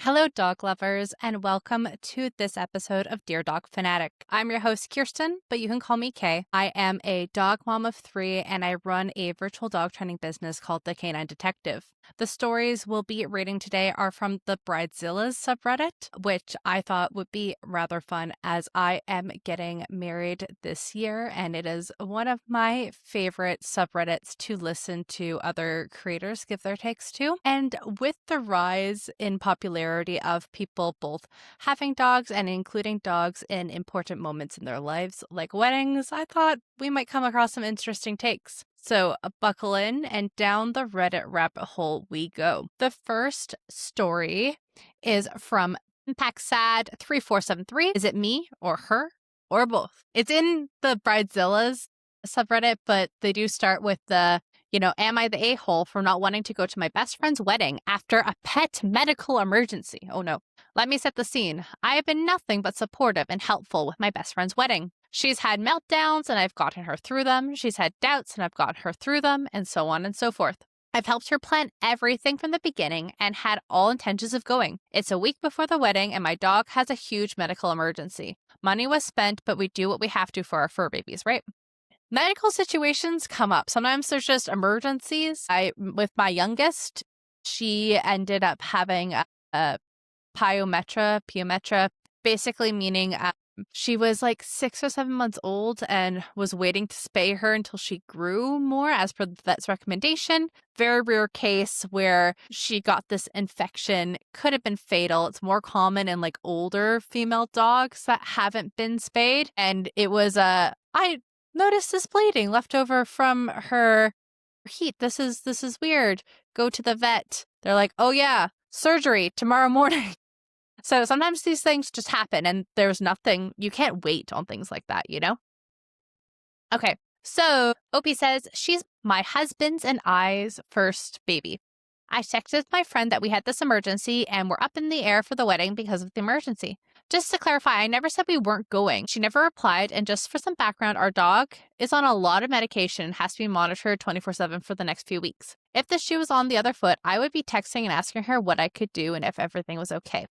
Hello, dog lovers, and welcome to this episode of Dear Dog Fanatic. I'm your host, Kirsten, but you can call me Kay. I am a dog mom of 3, and I run a virtual dog training business called the Canine Detective. The stories we'll be reading today are from the bridezillas subreddit, which I thought would be rather fun as I am getting married this year, and it is one of my favorite subreddits to listen to other creators give their takes to. And with the rise in popularity of people both having dogs and including dogs in important moments in their lives, like weddings, I thought we might come across some interesting takes. So buckle in and down the Reddit rabbit hole we go. The first story is from Packsad3473. Is it me or her or both? It's in the Bridezillas subreddit, but they do start with the am I the a-hole for not wanting to go to my best friend's wedding after a pet medical emergency? Oh no. Let me set the scene. I have been nothing but supportive and helpful with my best friend's wedding. She's had meltdowns and I've gotten her through them. She's had doubts and I've gotten her through them, and so on and so forth. I've helped her plan everything from the beginning and had all intentions of going. It's a week before the wedding and my dog has a huge medical emergency. Money was spent, but we do what we have to for our fur babies, right? Medical situations come up. Sometimes there's just emergencies. With my youngest, she ended up having a pyometra, basically meaning she was like 6 or 7 months old and was waiting to spay her until she grew more as per the vet's recommendation. Very rare case where she got this infection. Could have been fatal. It's more common in like older female dogs that haven't been spayed. And it was I noticed this bleeding left over from her heat. This is weird. Go to the vet. They're like, oh yeah, surgery tomorrow morning. So sometimes these things just happen and there's nothing, you can't wait on things like that, you know? Okay, so Opie says, she's my husband's and I's first baby. I texted my friend that we had this emergency and we're up in the air for the wedding because of the emergency. Just to clarify, I never said we weren't going. She never replied, and just for some background, our dog is on a lot of medication and has to be monitored 24/7 for the next few weeks. If the shoe was on the other foot, I would be texting and asking her what I could do and if everything was okay.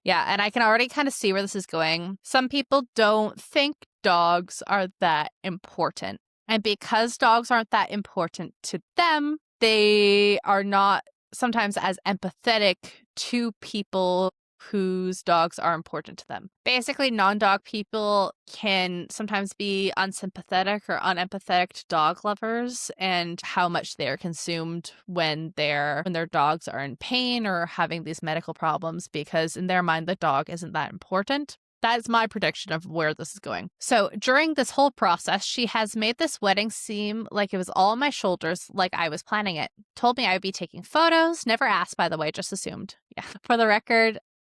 Yeah, and I can already kind of see where this is going. Some people don't think dogs are that important. And because dogs aren't that important to them, they are not sometimes as empathetic to people whose dogs are important to them. Basically, non-dog people can sometimes be unsympathetic or unempathetic to dog lovers and how much they are consumed when their dogs are in pain or having these medical problems, because in their mind the dog isn't that important. That's my prediction of where this is going. So during this whole process, she has made this wedding seem like it was all on my shoulders, like I was planning it. Told me I would be taking photos, never asked, by the way, just assumed. Yeah. For the record,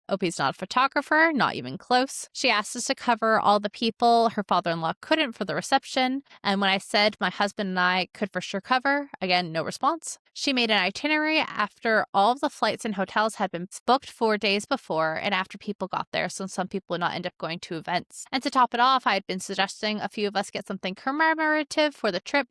Opie's not a photographer, not even close. She asked us to cover all the people her father-in-law couldn't for the reception, and when I said my husband and I could for sure cover, again, no response. She made an itinerary after all of the flights and hotels had been booked 4 days before and after people got there, so some people would not end up going to events. And to top it off, I had been suggesting a few of us get something commemorative for the trip,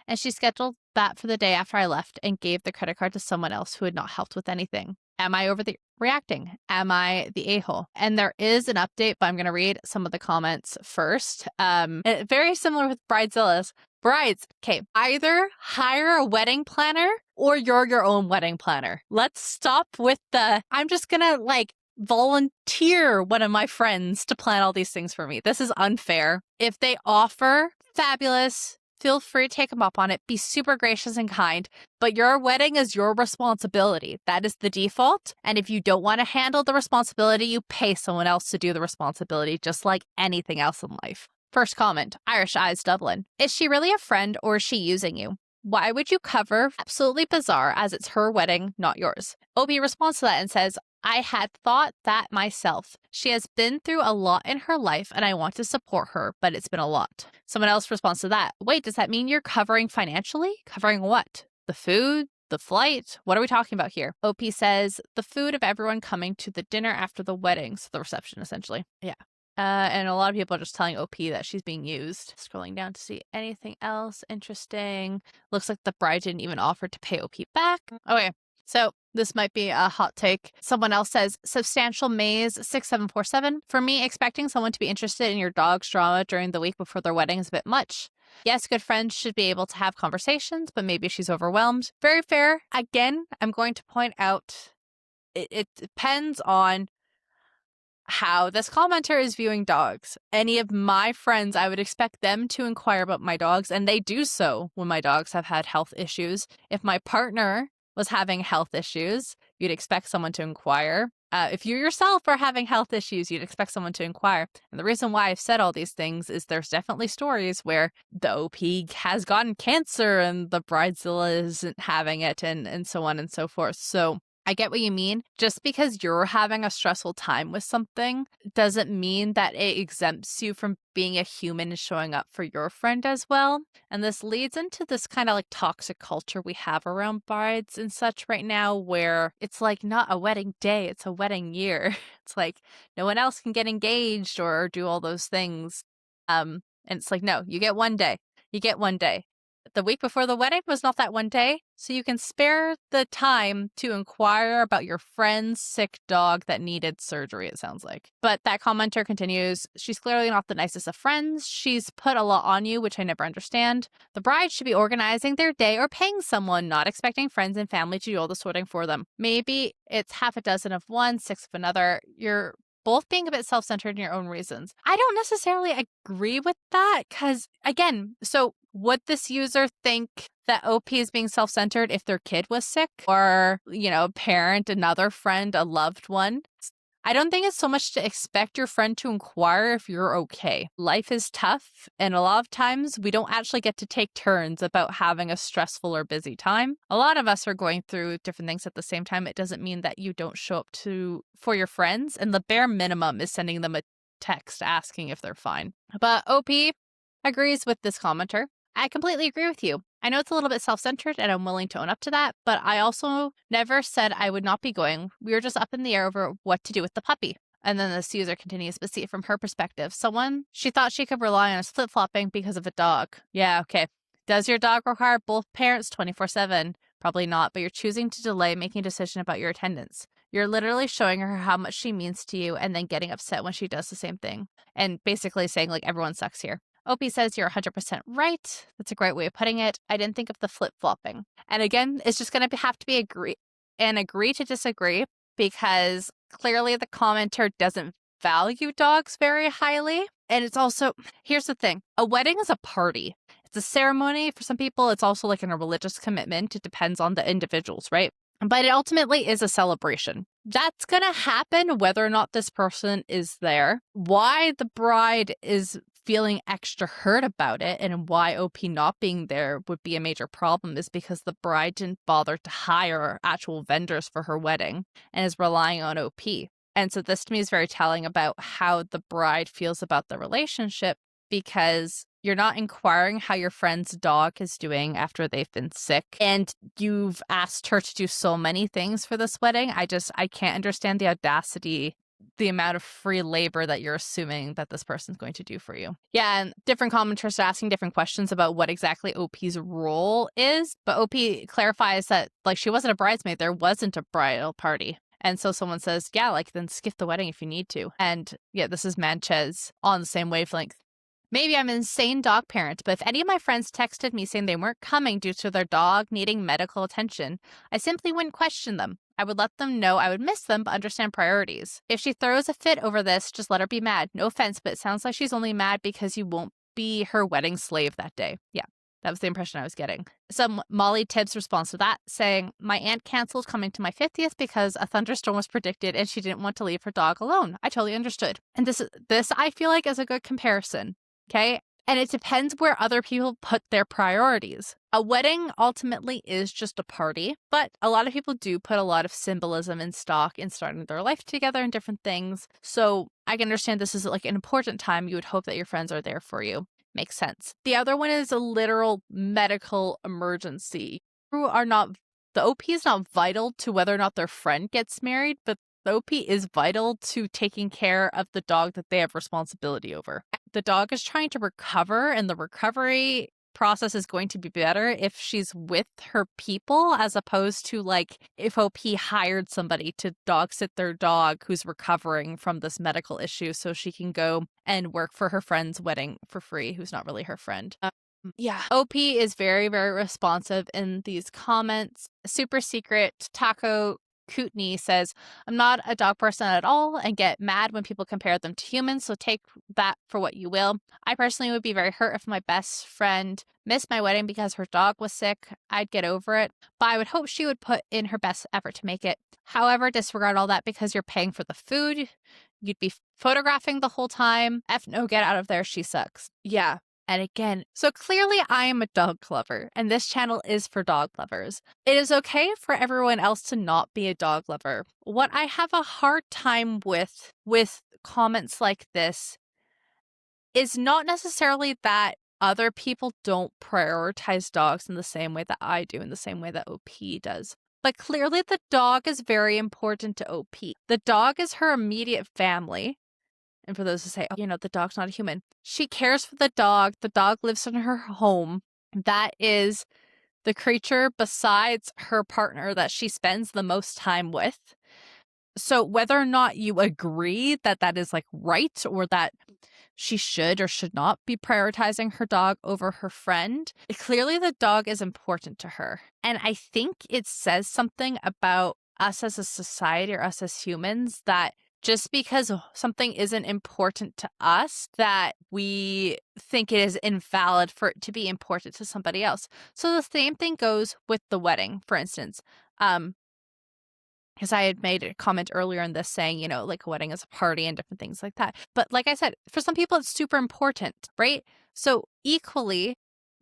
and she scheduled that for the day after I left and gave the credit card to someone else who had not helped with anything. Am I overreacting? Am I the a-hole? And there is an update, but I'm going to read some of the comments first. Very similar with bridezillas. Brides, okay, either hire a wedding planner or you're your own wedding planner. Let's stop with I'm just going to volunteer one of my friends to plan all these things for me. This is unfair. If they offer, fabulous. Feel free to take them up on it. Be super gracious and kind. But your wedding is your responsibility. That is the default. And if you don't want to handle the responsibility, you pay someone else to do the responsibility, just like anything else in life. First comment, Irish Eyes Dublin. Is she really a friend or is she using you? Why would you cover? Absolutely bizarre, as it's her wedding, not yours. Obi responds to that and says, I had thought that myself. She has been through a lot in her life and I want to support her, but it's been a lot. Someone else responds to that. Wait, does that mean you're covering financially? Covering what? The food? The flight? What are we talking about here? OP says the food of everyone coming to the dinner after the wedding. So the reception, essentially. Yeah. And a lot of people are just telling OP that she's being used. Scrolling down to see anything else interesting. Looks like the bride didn't even offer to pay OP back. Okay. So this might be a hot take. Someone else says, Substantial Maze 6747. For me, expecting someone to be interested in your dog's drama during the week before their wedding is a bit much. Yes, good friends should be able to have conversations, but maybe she's overwhelmed. Very fair. Again, I'm going to point out it depends on how this commenter is viewing dogs. Any of my friends, I would expect them to inquire about my dogs, and they do so when my dogs have had health issues. If my partner was having health issues, you'd expect someone to inquire. If you yourself are having health issues, you'd expect someone to inquire. And the reason why I've said all these things is there's definitely stories where the OP has gotten cancer and the bridezilla isn't having it, and so on and so forth. So I get what you mean. Just because you're having a stressful time with something doesn't mean that it exempts you from being a human and showing up for your friend as well. And this leads into this kind of like toxic culture we have around brides and such right now, where it's like not a wedding day, it's a wedding year. It's like no one else can get engaged or do all those things. And it's like, no, you get one day. You get one day. The week before the wedding was not that one day, so you can spare the time to inquire about your friend's sick dog that needed surgery, it sounds like. But that commenter continues, she's clearly not the nicest of friends. She's put a lot on you, which I never understand. The bride should be organizing their day or paying someone, not expecting friends and family to do all the sorting for them. Maybe it's half a dozen of one, six of another. You're both being a bit self-centered in your own reasons. I don't necessarily agree with that because, again, so would this user think that OP is being self-centered if their kid was sick or, a parent, another friend, a loved one? I don't think it's so much to expect your friend to inquire if you're okay. Life is tough, and a lot of times we don't actually get to take turns about having a stressful or busy time. A lot of us are going through different things at the same time. It doesn't mean that you don't show up for your friends, and the bare minimum is sending them a text asking if they're fine. But OP agrees with this commenter. I completely agree with you. I know it's a little bit self-centered and I'm willing to own up to that, but I also never said I would not be going. We were just up in the air over what to do with the puppy. And then this user continues, but see it from her perspective. She thought she could rely on us flip-flopping because of a dog. Yeah, okay. Does your dog require both parents 24/7? Probably not, but you're choosing to delay making a decision about your attendance. You're literally showing her how much she means to you and then getting upset when she does the same thing. And basically saying, like, everyone sucks here. Opie says you're 100% right. That's a great way of putting it. I didn't think of the flip-flopping. And again, it's just going to have to be agree to disagree because clearly the commenter doesn't value dogs very highly. And it's also, here's the thing, a wedding is a party. It's a ceremony. For some people, it's also like a religious commitment. It depends on the individuals, right? But it ultimately is a celebration. That's going to happen whether or not this person is there. Why the bride is feeling extra hurt about it and why OP not being there would be a major problem is because the bride didn't bother to hire actual vendors for her wedding and is relying on OP. And so this to me is very telling about how the bride feels about the relationship because you're not inquiring how your friend's dog is doing after they've been sick. And you've asked her to do so many things for this wedding. I can't understand the audacity, the amount of free labor that you're assuming that this person's going to do for you. Yeah, and different commenters are asking different questions about what exactly OP's role is. But OP clarifies that, like, she wasn't a bridesmaid. There wasn't a bridal party. And so someone says, yeah, like, then skip the wedding if you need to. And yeah, this is Manchez on the same wavelength. Maybe I'm an insane dog parent, but if any of my friends texted me saying they weren't coming due to their dog needing medical attention, I simply wouldn't question them. I would let them know I would miss them, but understand priorities. If she throws a fit over this, just let her be mad. No offense, but it sounds like she's only mad because you won't be her wedding slave that day. Yeah, that was the impression I was getting. Some Molly Tibbs responds to that, saying, my aunt canceled coming to my 50th because a thunderstorm was predicted and she didn't want to leave her dog alone. I totally understood. And this I feel like is a good comparison. Okay. And it depends where other people put their priorities. A wedding ultimately is just a party, but a lot of people do put a lot of symbolism in stock in starting their life together and different things. So I can understand this is like an important time. You would hope that your friends are there for you. Makes sense. The other one is a literal medical emergency. The OP is not vital to whether or not their friend gets married, but the OP is vital to taking care of the dog that they have responsibility over. The dog is trying to recover, and the recovery process is going to be better if she's with her people, as opposed to like if OP hired somebody to dog sit their dog who's recovering from this medical issue so she can go and work for her friend's wedding for free, who's not really her friend. Yeah. OP is very, very responsive in these comments. Super Secret Taco Kootenai says, I'm not a dog person at all and get mad when people compare them to humans, so take that for what you will. I personally would be very hurt if my best friend missed my wedding because her dog was sick. I'd get over it, but I would hope she would put in her best effort to make it. However, disregard all that because you're paying for the food. You'd be photographing the whole time. F no, get out of there. She sucks. Yeah. And again, so clearly I am a dog lover, and this channel is for dog lovers. It is okay for everyone else to not be a dog lover. What I have a hard time with comments like this is not necessarily that other people don't prioritize dogs in the same way that I do, in the same way that OP does. But clearly the dog is very important to OP. The dog is her immediate family. And for those who say, oh, the dog's not a human, she cares for the dog. The dog lives in her home. That is the creature besides her partner that she spends the most time with. So whether or not you agree that that is like right, or that she should or should not be prioritizing her dog over her friend, clearly the dog is important to her. And I think it says something about us as a society, or us as humans, that just because something isn't important to us, that we think it is invalid for it to be important to somebody else. So the same thing goes with the wedding, for instance. Because I had made a comment earlier in this saying, like a wedding is a party and different things like that. But like I said, for some people, it's super important, right? So equally,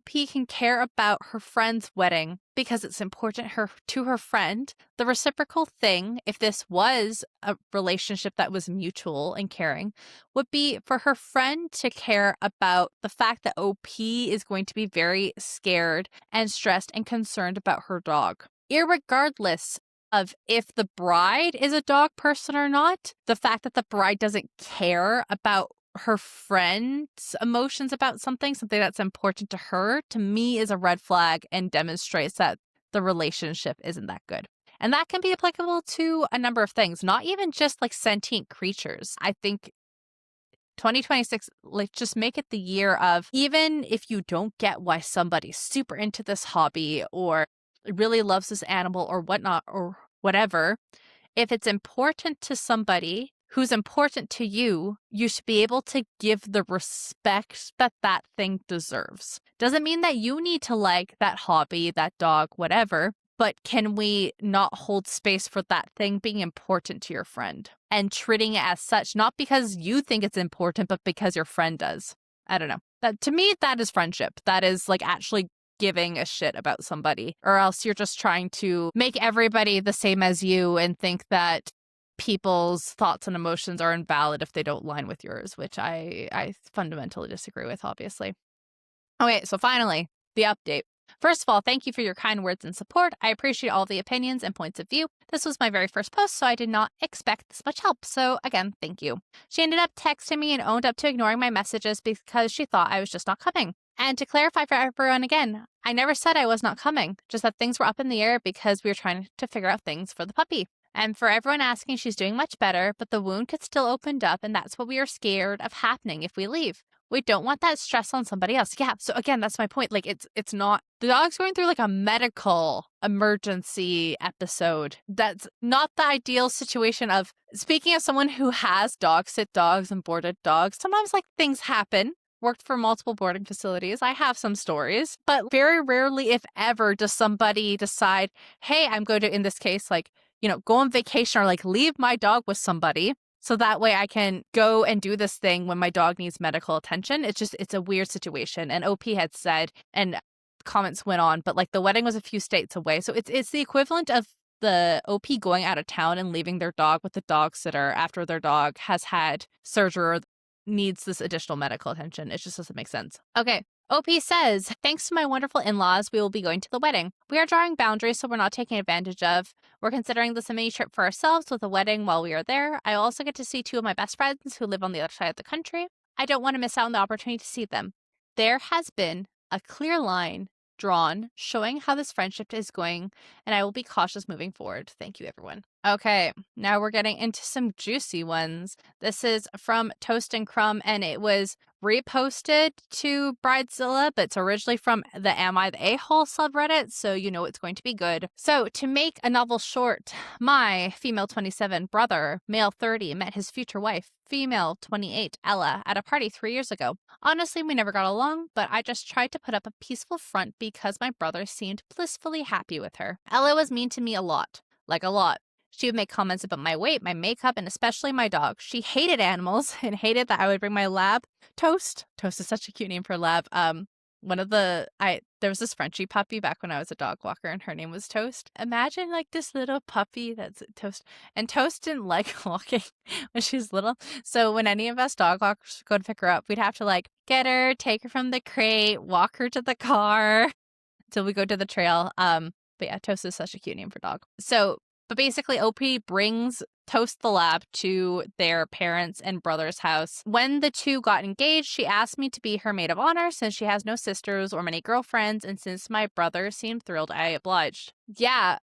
P can care about her friend's wedding because it's important to her friend. The reciprocal thing, if this was a relationship that was mutual and caring, would be for her friend to care about the fact that OP is going to be very scared and stressed and concerned about her dog. Irregardless of if the bride is a dog person or not, the fact that the bride doesn't care about her friend's emotions about something that's important to her, to me is a red flag and demonstrates that the relationship isn't that good. And that can be applicable to a number of things, not even just like sentient creatures. I think 2026, like, just make it the year of, even if you don't get why somebody's super into this hobby or really loves this animal or whatnot or whatever, if it's important to somebody who's important to you, you should be able to give the respect that that thing deserves. Doesn't mean that you need to like that hobby, that dog, whatever, but can we not hold space for that thing being important to your friend and treating it as such, not because you think it's important, but because your friend does? I don't know. That, to me, that is friendship. That is like actually giving a shit about somebody, or else you're just trying to make everybody the same as you and think that people's thoughts and emotions are invalid if they don't line with yours, which I fundamentally disagree with, obviously. Okay, so finally, the update. First of all, thank you for your kind words and support. I appreciate all the opinions and points of view. This was my very first post, so I did not expect this much help. So again, thank you. She ended up texting me and owned up to ignoring my messages because she thought I was just not coming. And to clarify for everyone again, I never said I was not coming, just that things were up in the air because we were trying to figure out things for the puppy. And for everyone asking, she's doing much better, but the wound could still open up, and that's what we are scared of happening if we leave. We don't want that stress on somebody else. Yeah, so again, that's my point. Like, it's not, the dog's going through like a medical emergency episode. That's not the ideal situation of, speaking of someone who has dog sit dogs and boarded dogs, sometimes like things happen. Worked for multiple boarding facilities. I have some stories, but very rarely, if ever, does somebody decide, hey, I'm going to, in this case, like, go on vacation or like leave my dog with somebody so that way I can go and do this thing when my dog needs medical attention. It's a weird situation. And OP had said, and comments went on, but like the wedding was a few states away. So it's the equivalent of the OP going out of town and leaving their dog with the dog sitter after their dog has had surgery or needs this additional medical attention. It just doesn't make sense. Okay. OP says, thanks to my wonderful in-laws, we will be going to the wedding. We are drawing boundaries, so we're not taking advantage of. We're considering this a mini trip for ourselves with a wedding while we are there. I also get to see two of my best friends who live on the other side of the country. I don't want to miss out on the opportunity to see them. There has been a clear line drawn showing how this friendship is going, and I will be cautious moving forward. Thank you, everyone. Okay, now we're getting into some juicy ones. This is from Toast and Crumb, and it was reposted to Bridezilla, but it's originally from the Am I the A-hole subreddit, so you know it's going to be good. So, to make a novel short, my female 27 brother, male 30, met his future wife, female 28, Ella, at a party 3 years ago. Honestly, we never got along, but I just tried to put up a peaceful front because my brother seemed blissfully happy with her. Ella was mean to me a lot. Like a lot. She would make comments about my weight, my makeup, and especially my dog. She hated animals and hated that I would bring my lab, Toast. Toast is such a cute name for lab. There was this Frenchie puppy back when I was a dog walker, and her name was Toast. Imagine like this little puppy that's Toast. And Toast didn't like walking when she was little. So when any of us dog walkers go to pick her up, we'd have to like get her, take her from the crate, walk her to the car until we go to the trail. But yeah, Toast is such a cute name for dog. But basically, OP brings Toast the lab to their parents' and brother's house. When the two got engaged, she asked me to be her maid of honor since she has no sisters or many girlfriends, and since my brother seemed thrilled, I obliged. Yeah,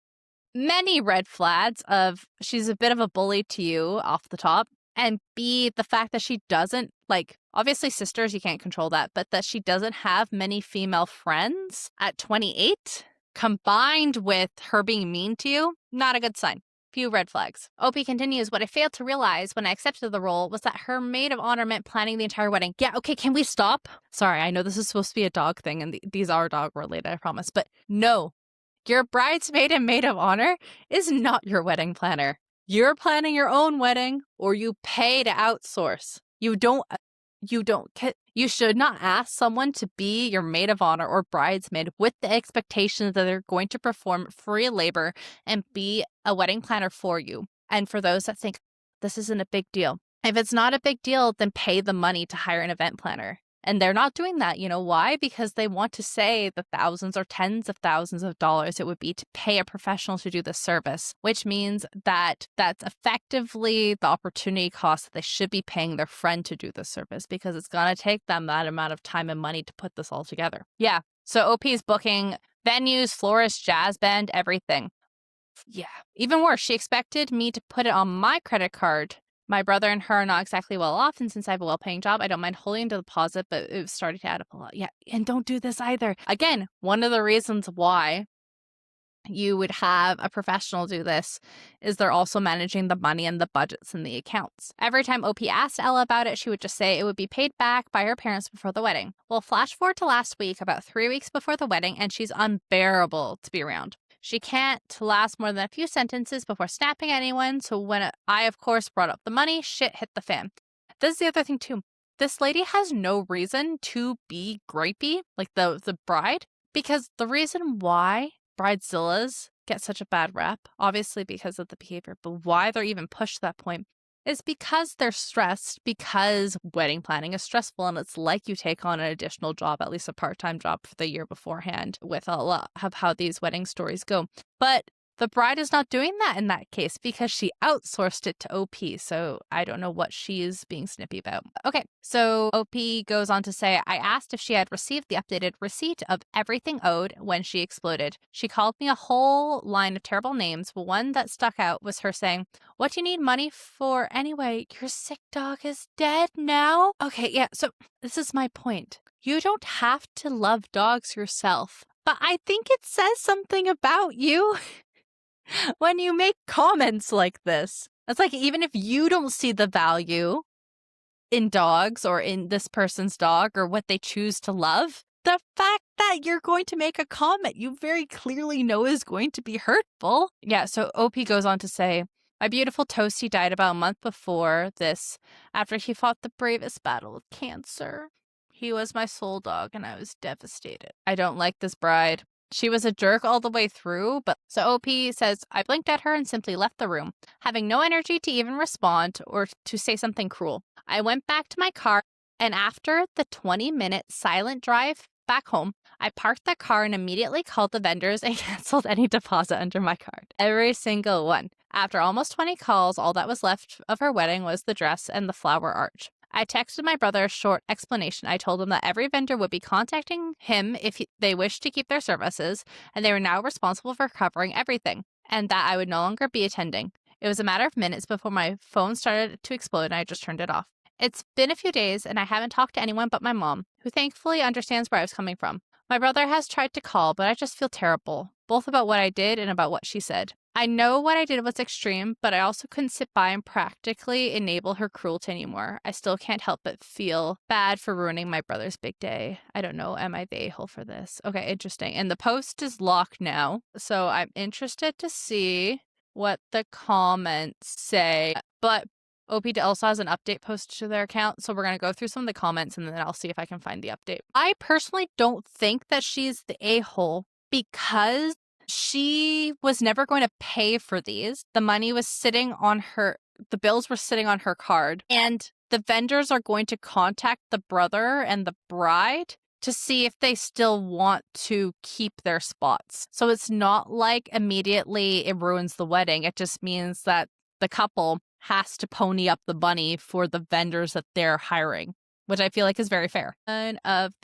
many red flags of she's a bit of a bully to you off the top, and B, the fact that she doesn't, like, obviously sisters, you can't control that, but that she doesn't have many female friends at 28, combined with her being mean to you, not a good sign. Few red flags. OP continues, what I failed to realize when I accepted the role was that her maid of honor meant planning the entire wedding. Yeah, okay, can we stop? Sorry, I know this is supposed to be a dog thing, and these are dog related, I promise, but no. Your bridesmaid and maid of honor is not your wedding planner. You're planning your own wedding, or you pay to outsource. You should not ask someone to be your maid of honor or bridesmaid with the expectation that they're going to perform free labor and be a wedding planner for you. And for those that think this isn't a big deal, if it's not a big deal, then pay the money to hire an event planner. And they're not doing that. You know why? Because they want to say the thousands or tens of thousands of dollars it would be to pay a professional to do this service, which means that that's effectively the opportunity cost that they should be paying their friend to do this service, because it's going to take them that amount of time and money to put this all together. Yeah. So OP is booking venues, florists, jazz band, everything. Yeah. Even worse, she expected me to put it on my credit card. My brother and her are not exactly well off, and since I have a well-paying job, I don't mind holding the deposit, but it was starting to add up a lot. Yeah, and don't do this either. Again, one of the reasons why you would have a professional do this is they're also managing the money and the budgets and the accounts. Every time OP asked Ella about it, she would just say it would be paid back by her parents before the wedding. Well, flash forward to last week, about 3 weeks before the wedding, and she's unbearable to be around. She can't last more than a few sentences before snapping at anyone, so when I, of course, brought up the money, shit hit the fan. This is the other thing, too. This lady has no reason to be gripey, like the bride, because the reason why bridezillas get such a bad rep, obviously because of the behavior, but why they're even pushed to that point is because they're stressed, because wedding planning is stressful, and it's like you take on an additional job, at least a part-time job for the year beforehand, with a lot of how these wedding stories go. But the bride is not doing that in that case because she outsourced it to OP, so I don't know what she's being snippy about. Okay, so OP goes on to say, I asked if she had received the updated receipt of everything owed when she exploded. She called me a whole line of terrible names, but one that stuck out was her saying, what do you need money for anyway? Your sick dog is dead now? Okay, yeah, so this is my point. You don't have to love dogs yourself, but I think it says something about you when you make comments like this. It's like, even if you don't see the value in dogs or in this person's dog or what they choose to love, the fact that you're going to make a comment you very clearly know is going to be hurtful. Yeah, so OP goes on to say, my beautiful Toasty died about a month before this, after he fought the bravest battle with cancer. He was my soul dog, and I was devastated. I don't like this bride. She was a jerk all the way through, but so OP says, I blinked at her and simply left the room, having no energy to even respond or to say something cruel. I went back to my car, and after the 20-minute silent drive back home, I parked the car and immediately called the vendors and canceled any deposit under my card. Every single one. After almost 20 calls, all that was left of her wedding was the dress and the flower arch. I texted my brother a short explanation. I told him that every vendor would be contacting him if they wished to keep their services, and they were now responsible for covering everything, and that I would no longer be attending. It was a matter of minutes before my phone started to explode and I just turned it off. It's been a few days and I haven't talked to anyone but my mom, who thankfully understands where I was coming from. My brother has tried to call, but I just feel terrible, both about what I did and about what she said. I know what I did was extreme, but I also couldn't sit by and practically enable her cruelty anymore. I still can't help but feel bad for ruining my brother's big day. I don't know. Am I the a-hole for this? Okay, interesting. And the post is locked now, so I'm interested to see what the comments say. But OP also has an update post to their account, so we're going to go through some of the comments and then I'll see if I can find the update. I personally don't think that she's the a-hole because she was never going to pay for these. The money was sitting on her, the bills were sitting on her card, and the vendors are going to contact the brother and the bride to see if they still want to keep their spots. So it's not like immediately it ruins the wedding. It just means that the couple has to pony up the money for the vendors that they're hiring, which I feel like is very fair. One of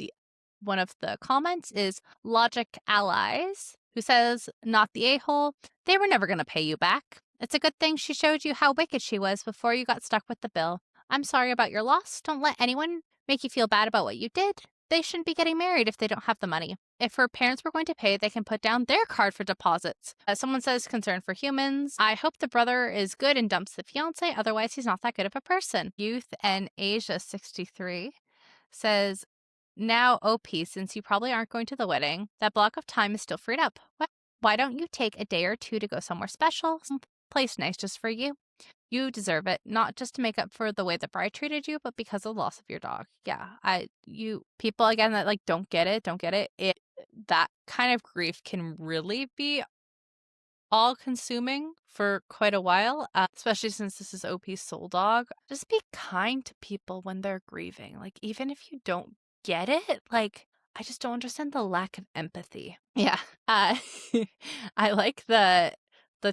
the comments is Logic Allies, who says, not the a-hole. They were never going to pay you back. It's a good thing she showed you how wicked she was before you got stuck with the bill. I'm sorry about your loss. Don't let anyone make you feel bad about what you did. They shouldn't be getting married if they don't have the money. If her parents were going to pay, they can put down their card for deposits. Someone says, concern for humans. I hope the brother is good and dumps the fiance. Otherwise, he's not that good of a person. Youth and Asia 63 says, now, OP, since you probably aren't going to the wedding, that block of time is still freed up. Why don't you take a day or two to go somewhere special, some place nice just for you? You deserve it, not just to make up for the way the bride treated you, but because of the loss of your dog. Yeah, you people again that like don't get it. That kind of grief can really be all-consuming for quite a while, especially since this is OP's soul dog. Just be kind to people when they're grieving. Like, even if you don't get it, like, I just don't understand the lack of empathy. Yeah. I like the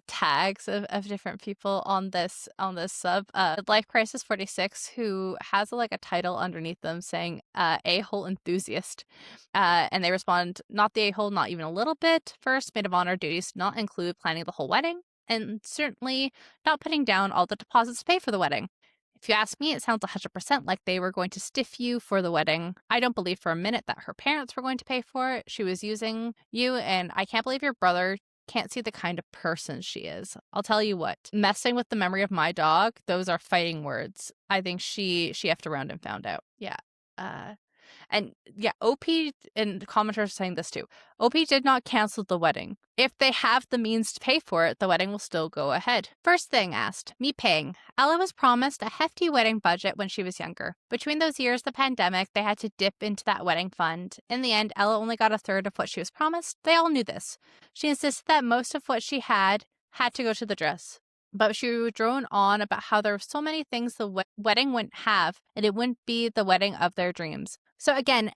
tags of different people on this sub. Life Crisis 46, who has like a title underneath them saying a-hole enthusiast. And they respond, not the a-hole, not even a little bit. First, maid of honor duties not include planning the whole wedding, and certainly not putting down all the deposits to pay for the wedding. If you ask me, it sounds 100% like they were going to stiff you for the wedding. I don't believe for a minute that her parents were going to pay for it. She was using you, and I can't believe your brother can't see the kind of person she is. I'll tell you what, messing with the memory of my dog, those are fighting words. I think she effed around and found out. Yeah. And yeah, OP and the commenters saying this too. OP did not cancel the wedding. If they have the means to pay for it, the wedding will still go ahead. First thing asked, me paying. Ella was promised a hefty wedding budget when she was younger. Between those years, the pandemic, they had to dip into that wedding fund. In the end, Ella only got a third of what she was promised. They all knew this. She insisted that most of what she had to go to the dress. But she drone on about how there were so many things the wedding wouldn't have, and it wouldn't be the wedding of their dreams. So again,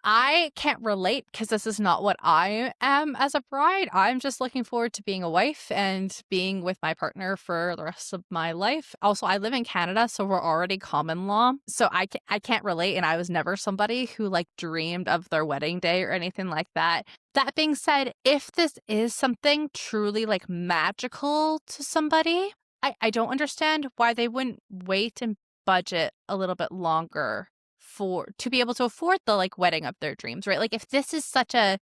I can't relate because this is not what I am as a bride. I'm just looking forward to being a wife and being with my partner for the rest of my life. Also, I live in Canada, so we're already common law. So I can't relate, and I was never somebody who like dreamed of their wedding day or anything like that. That being said, if this is something truly like magical to somebody, I don't understand why they wouldn't wait and budget a little bit longer to be able to afford the like wedding of their dreams, right? Like if this is such a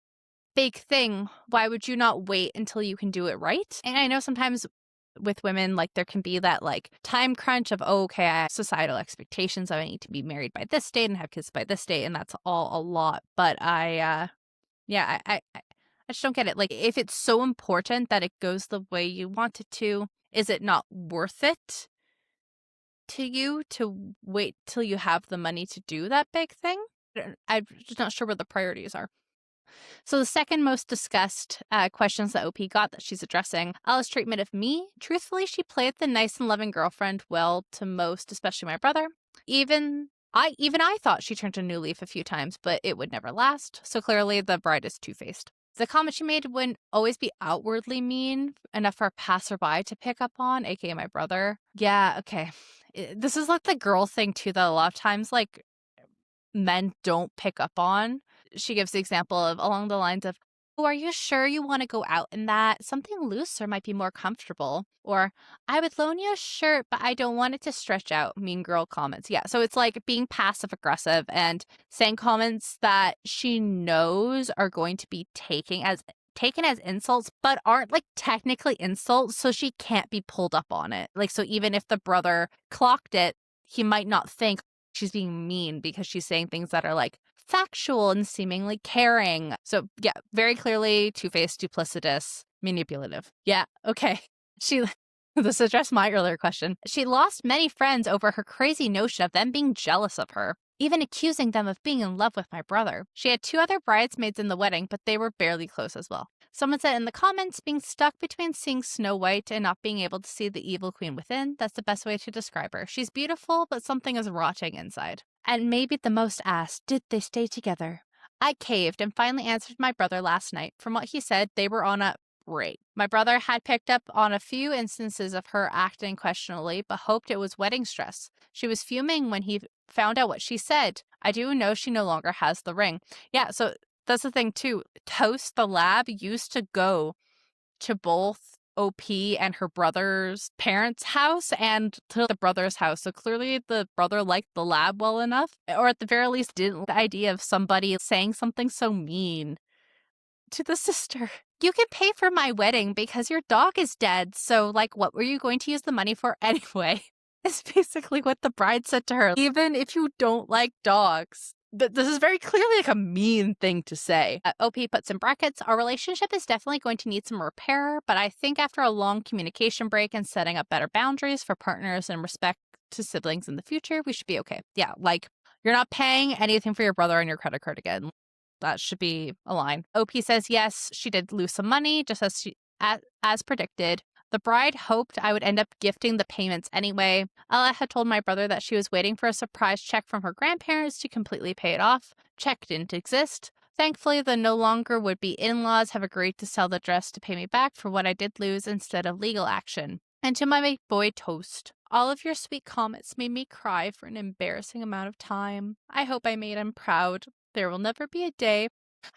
big thing, why would you not wait until you can do it right? And I know sometimes with women, like there can be that like time crunch of, oh, okay, I have societal expectations. I need to be married by this date and have kids by this date. And that's all a lot. But I just don't get it. Like if it's so important that it goes the way you want it to, is it not worth it to you to wait till you have the money to do that big thing? I'm just not sure where the priorities are. So the second most discussed questions that OP got that she's addressing, Ella's treatment of me. Truthfully, she played the nice and loving girlfriend well to most, especially my brother. Even I thought she turned a new leaf a few times, but it would never last. So clearly the bride is two-faced. The comment she made wouldn't always be outwardly mean enough for a passerby to pick up on, aka my brother. Yeah, okay. this is like the girl thing too that a lot of times like men don't pick up on. She gives the example of along the lines of, "Oh, are you sure you want to go out in that? Something looser might be more comfortable." Or, "I would loan you a shirt, but I don't want it to stretch out." Mean girl comments. Yeah. So it's like being passive aggressive and saying comments that she knows are going to be taken as insults, but aren't like technically insults. So she can't be pulled up on it. Like, so even if the brother clocked it, he might not think she's being mean because she's saying things that are like factual and seemingly caring. So yeah, very clearly two-faced, duplicitous, manipulative. Yeah, okay. She this addressed my earlier question. She lost many friends over her crazy notion of them being jealous of her, even accusing them of being in love with my brother. She had 2 other bridesmaids in the wedding, but they were barely close as well. Someone said in the comments, being stuck between seeing Snow White and not being able to see the evil queen within, that's the best way to describe her. She's beautiful, but something is rotting inside. And maybe the most asked, did they stay together? I caved and finally answered my brother last night. From what he said, they were on a break. My brother had picked up on a few instances of her acting questionably, but hoped it was wedding stress. She was fuming when he found out what she said. I do know she no longer has the ring. Yeah, so that's the thing too. Toast the Lab used to go to both OP and her brother's parents' house and to the brother's house. So clearly the brother liked the lab well enough, or at the very least didn't like the idea of somebody saying something so mean to the sister. You can pay for my wedding because your dog is dead. So, like, what were you going to use the money for anyway? Is basically what the bride said to her. Even if you don't like dogs. But this is very clearly like a mean thing to say. OP puts in brackets, our relationship is definitely going to need some repair, but I think after a long communication break and setting up better boundaries for partners and respect to siblings in the future, we should be okay. Yeah, like, you're not paying anything for your brother on your credit card again. That should be a line. OP says yes, she did lose some money, just as predicted. The bride hoped I would end up gifting the payments anyway. Ella had told my brother that she was waiting for a surprise check from her grandparents to completely pay it off. Check didn't exist. Thankfully, the no longer would-be in-laws have agreed to sell the dress to pay me back for what I did lose instead of legal action. And to my boy Toast, all of your sweet comments made me cry for an embarrassing amount of time. I hope I made him proud. There will never be a day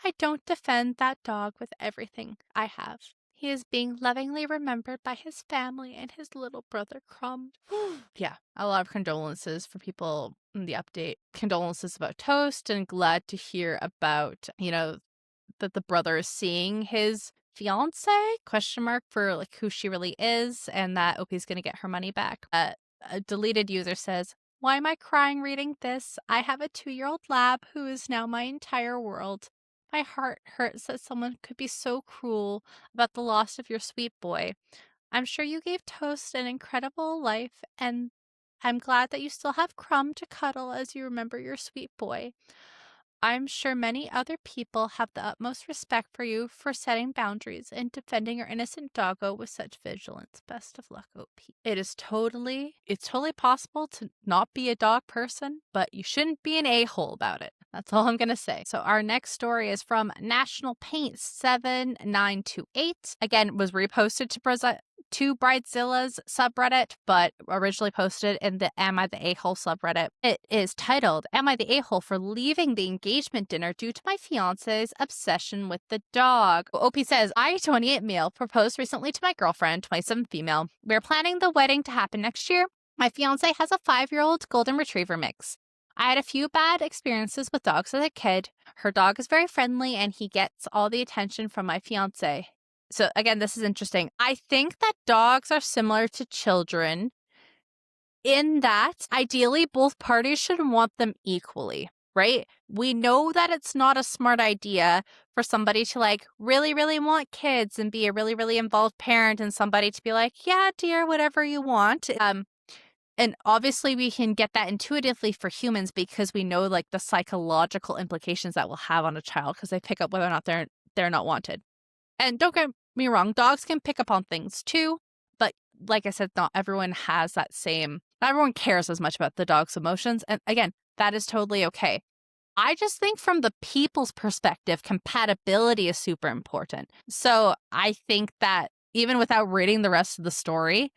I don't defend that dog with everything I have. He is being lovingly remembered by his family and his little brother Crumb. Yeah, a lot of condolences for people in the update. Condolences about Toast, and glad to hear about, that the brother is seeing his fiance, question mark, for like who she really is, and that Opie's gonna get her money back. A deleted user says, why am I crying reading this? I have a 2-year-old lab who is now my entire world. My heart hurts that someone could be so cruel about the loss of your sweet boy. I'm sure you gave Toast an incredible life, and I'm glad that you still have Crumb to cuddle as you remember your sweet boy. I'm sure many other people have the utmost respect for you for setting boundaries and defending your innocent doggo with such vigilance. Best of luck, OP. It's totally possible to not be a dog person, but you shouldn't be an a-hole about it. That's all I'm going to say. So our next story is from National Paint 7928. Again, was reposted to Bridezillas subreddit, but originally posted in the Am I the A-hole subreddit. It is titled, Am I the A-hole for leaving the engagement dinner due to my fiance's obsession with the dog? OP says, I, 28 male, proposed recently to my girlfriend, 27 female. We're planning the wedding to happen next year. My fiance has a 5-year-old golden retriever mix. I had a few bad experiences with dogs as a kid. Her dog is very friendly and he gets all the attention from my fiance. So again, this is interesting. I think that dogs are similar to children in that ideally both parties should want them equally, right? We know that it's not a smart idea for somebody to like really, really want kids and be a really, really involved parent, and somebody to be like, yeah, dear, whatever you want. And obviously we can get that intuitively for humans because we know like the psychological implications that will have on a child because they pick up whether or not they're not wanted. And don't get me wrong, dogs can pick up on things too, but like I said, not everyone cares as much about the dog's emotions. And again, that is totally okay. I just think from the people's perspective, compatibility is super important. So I think that even without reading the rest of the story,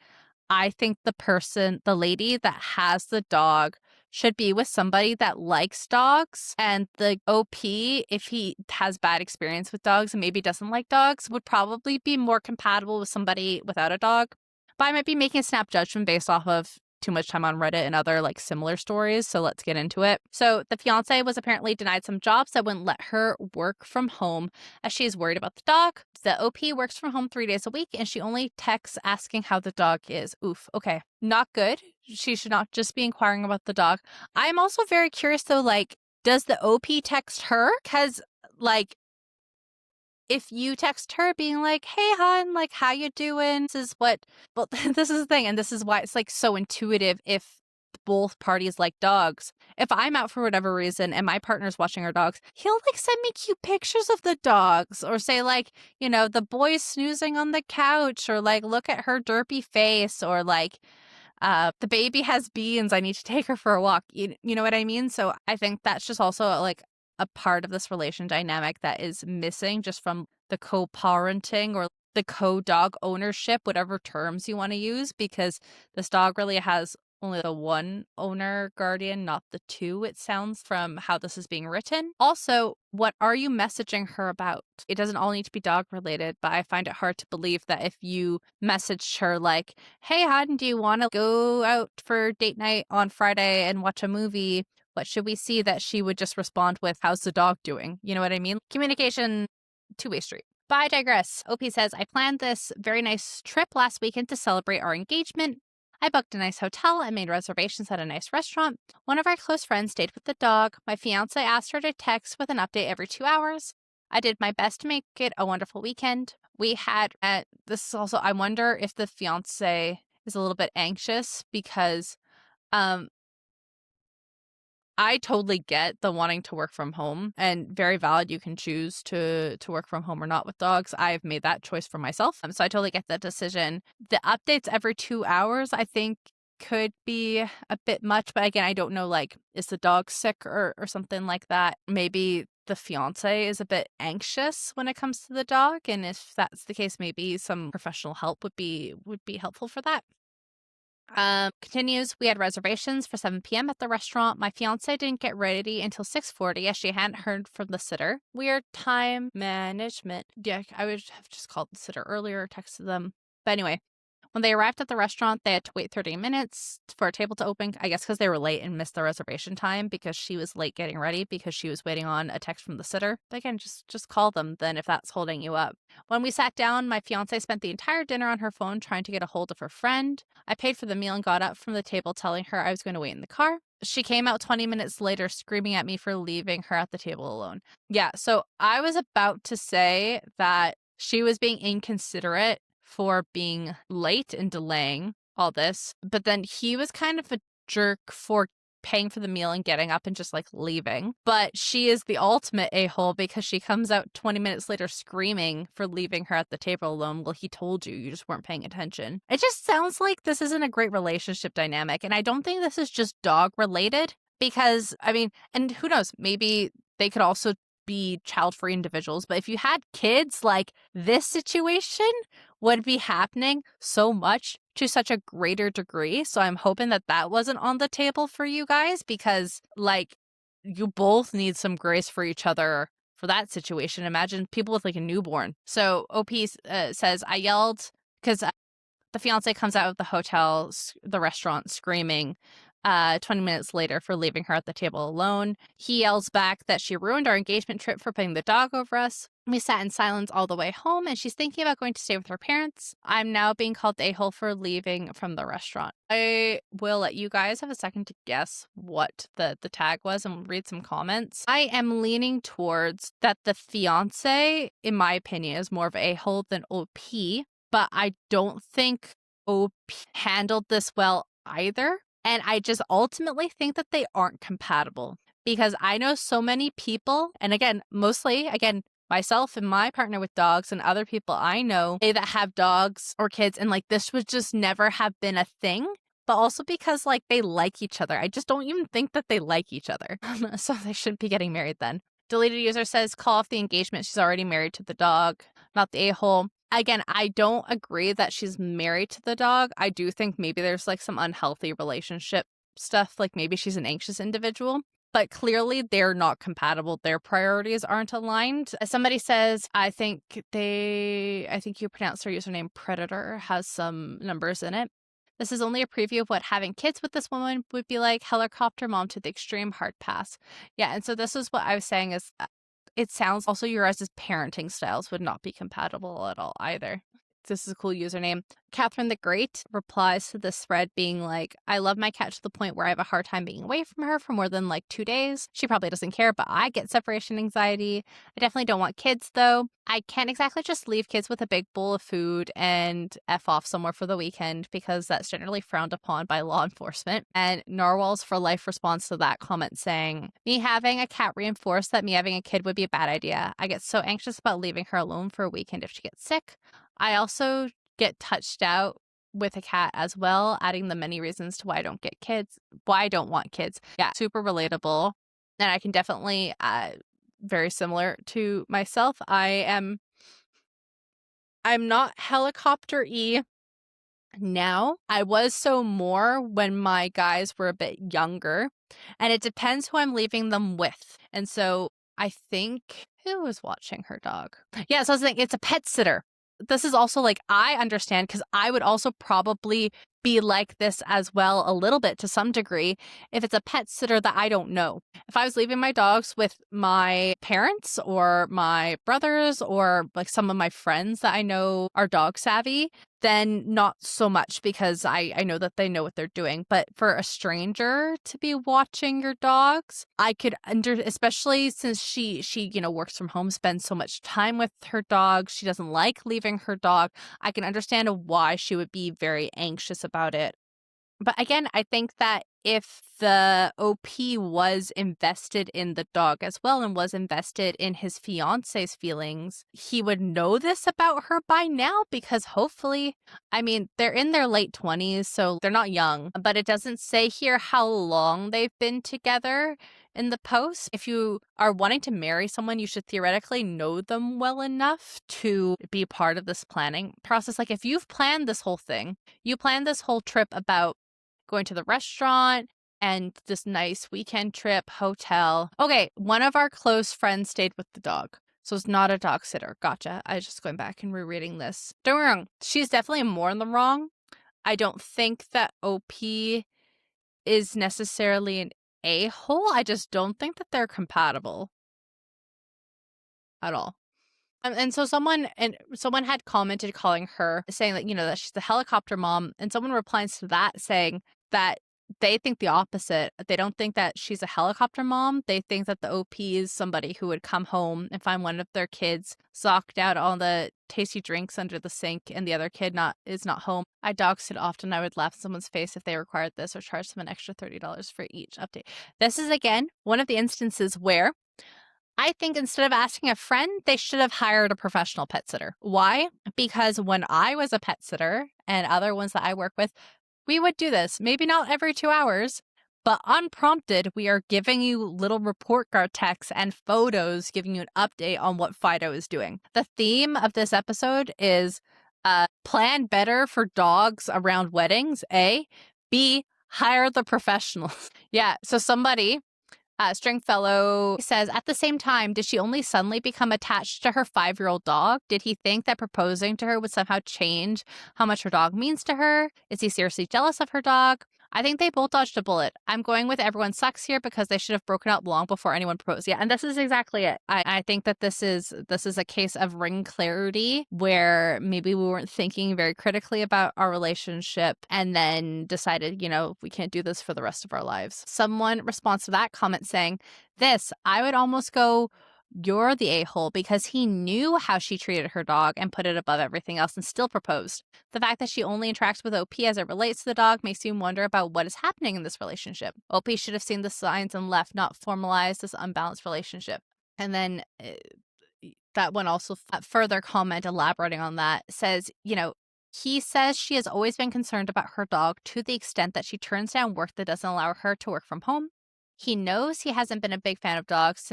I think the lady that has the dog should be with somebody that likes dogs. And the OP, if he has bad experience with dogs and maybe doesn't like dogs, would probably be more compatible with somebody without a dog. But I might be making a snap judgment based off of too much time on Reddit and other like similar stories. So let's get into it. So the fiance was apparently denied some jobs that wouldn't let her work from home as she is worried about the dog. The OP works from home 3 days a week and she only texts asking how the dog is. Oof. Okay. Not good. She should not just be inquiring about the dog. I'm also very curious though, like, does the OP text her? Because like, if you text her being like, hey, hon, like, how you doing? Well, this is the thing. And this is why it's like so intuitive if both parties like dogs. If I'm out for whatever reason and my partner's watching our dogs, he'll like send me cute pictures of the dogs or say like, the boy's snoozing on the couch or like, look at her derpy face or like, the baby has beans. I need to take her for a walk. You know what I mean? So I think that's just also like a part of this relation dynamic that is missing just from the co-parenting or the co-dog ownership, whatever terms you want to use, because this dog really has only the one owner guardian, not the two, it sounds from how this is being written. Also, what are you messaging her about? It doesn't all need to be dog related, but I find it hard to believe that if you messaged her like, hey, hon, do you want to go out for date night on Friday and watch a movie? What should we see? That she would just respond with, how's the dog doing? You know what I mean? Communication, two-way street. But I digress. OP says, I planned this very nice trip last weekend to celebrate our engagement. I booked a nice hotel and made reservations at a nice restaurant. One of our close friends stayed with the dog. My fiance asked her to text with an update every 2 hours. I did my best to make it a wonderful weekend. We had, this is also, I wonder if the fiance is a little bit anxious because, I totally get the wanting to work from home and very valid. You can choose to work from home or not with dogs. I've made that choice for myself. So I totally get that decision. The updates every 2 hours, I think could be a bit much. But again, I don't know, like, is the dog sick or something like that? Maybe the fiance is a bit anxious when it comes to the dog. And if that's the case, maybe some professional help would be helpful for that. Continues, we had reservations for 7 p.m. at the restaurant. My fiance didn't get ready until 6:40 as she hadn't heard from the sitter. Weird time management. Yeah, I would have just called the sitter earlier, texted them. But anyway, when they arrived at the restaurant, they had to wait 30 minutes for a table to open, I guess because they were late and missed the reservation time because she was late getting ready because she was waiting on a text from the sitter. But again, just call them then if that's holding you up. When we sat down, my fiance spent the entire dinner on her phone trying to get a hold of her friend. I paid for the meal and got up from the table telling her I was going to wait in the car. She came out 20 minutes later screaming at me for leaving her at the table alone. Yeah, so I was about to say that she was being inconsiderate for being late and delaying all this, but then he was kind of a jerk for paying for the meal and getting up and just like leaving. But she is the ultimate a-hole because she comes out 20 minutes later screaming for leaving her at the table alone. Well, he told you, you just weren't paying attention. It just sounds like this isn't a great relationship dynamic. And I don't think this is just dog related because, I mean, and who knows, maybe they could also be child-free individuals. But if you had kids, like this situation would be happening so much to such a greater degree. So I'm hoping that that wasn't on the table for you guys because like you both need some grace for each other for that situation. Imagine people with like a newborn. So OP says, I yelled because the fiance comes out of the hotel, the restaurant, screaming 20 minutes later for leaving her at the table alone. He yells back that she ruined our engagement trip for putting the dog over us. We sat in silence all the way home, and she's thinking about going to stay with her parents. I'm now being called the a-hole for leaving from the restaurant. I will let you guys have a second to guess what the tag was and read some comments. I am leaning towards that the fiance, in my opinion, is more of a-hole than OP, but I don't think OP handled this well either. And I just ultimately think that they aren't compatible because I know so many people, and again, mostly, myself and my partner with dogs and other people I know that have dogs or kids, and like this would just never have been a thing. But also because like they like each other. I just don't even think that they like each other. So they shouldn't be getting married then. Deleted user says, call off the engagement. She's already married to the dog, not the a-hole. Again, I don't agree that she's married to the dog. I do think maybe there's like some unhealthy relationship stuff, like maybe she's an anxious individual. But clearly they're not compatible. Their priorities aren't aligned. As somebody says, I think you pronounced their username Predator, has some numbers in it. This is only a preview of what having kids with this woman would be like. Helicopter mom to the extreme, hard pass. Yeah, and so this is what I was saying is it sounds also your guys' parenting styles would not be compatible at all either. This is a cool username. Catherine the Great replies to this thread being like, I love my cat to the point where I have a hard time being away from her for more than like 2 days. She probably doesn't care, but I get separation anxiety. I definitely don't want kids though. I can't exactly just leave kids with a big bowl of food and F off somewhere for the weekend because that's generally frowned upon by law enforcement. And Narwhals for Life responds to that comment saying, me having a cat reinforced that me having a kid would be a bad idea. I get so anxious about leaving her alone for a weekend if she gets sick. I also get touched out with a cat as well, adding the many reasons to why I don't get kids, why I don't want kids. Yeah, super relatable. And I can definitely, very similar to myself. I'm not helicopter-y now. I was so more when my guys were a bit younger. And it depends who I'm leaving them with. And so I think, who was watching her dog? Yeah, so I was thinking it's a pet sitter. This is also like, I understand because I would also probably be like this as well, a little bit to some degree, if it's a pet sitter that I don't know. If I was leaving my dogs with my parents or my brothers or like some of my friends that I know are dog savvy, then not so much because I know that they know what they're doing. But for a stranger to be watching your dogs, I could especially since she works from home, spends so much time with her dog. She doesn't like leaving her dog. I can understand why she would be very anxious about it. But again, I think that if the OP was invested in the dog as well and was invested in his fiance's feelings, he would know this about her by now because hopefully, I mean, they're in their late 20s, so they're not young, but it doesn't say here how long they've been together in the post. If you are wanting to marry someone, you should theoretically know them well enough to be part of this planning process. Like if you've planned this whole thing, you planned this whole trip about going to the restaurant and this nice weekend trip, hotel. Okay, one of our close friends stayed with the dog. So it's not a dog sitter. Gotcha. I was just going back and rereading this. Don't get me wrong. She's definitely more in the wrong. I don't think that OP is necessarily an a-hole. I just don't think that they're compatible at all. And so someone had commented calling her saying that, that she's a helicopter mom. And someone replies to that saying that they think the opposite. They don't think that she's a helicopter mom. They think that the OP is somebody who would come home and find one of their kids socked out all the tasty drinks under the sink and the other kid is not home. I dog sit often. I would laugh in someone's face if they required this or charge them an extra $30 for each update. This is, again, one of the instances where I think instead of asking a friend, they should have hired a professional pet sitter. Why? Because when I was a pet sitter and other ones that I work with, we would do this. Maybe not every 2 hours, but unprompted, we are giving you little report card texts and photos, giving you an update on what Fido is doing. The theme of this episode is plan better for dogs around weddings, A. B. Hire the professionals. Yeah, so somebody... Stringfellow says, at the same time, did she only suddenly become attached to her 5-year-old dog? Did he think that proposing to her would somehow change how much her dog means to her? Is he seriously jealous of her dog? I think they both dodged a bullet. I'm going with everyone sucks here because they should have broken up long before anyone proposed. Yeah, and this is exactly it. I think that this is a case of ring clarity where maybe we weren't thinking very critically about our relationship and then decided, we can't do this for the rest of our lives. Someone responds to that comment saying, I would almost go, you're the a-hole because he knew how she treated her dog and put it above everything else and still proposed. The fact that she only interacts with OP as it relates to the dog makes you wonder about what is happening in this relationship. OP should have seen the signs and left, not formalized this unbalanced relationship. And then that one also, further comment elaborating on that, says, he says she has always been concerned about her dog to the extent that she turns down work that doesn't allow her to work from home. He knows he hasn't been a big fan of dogs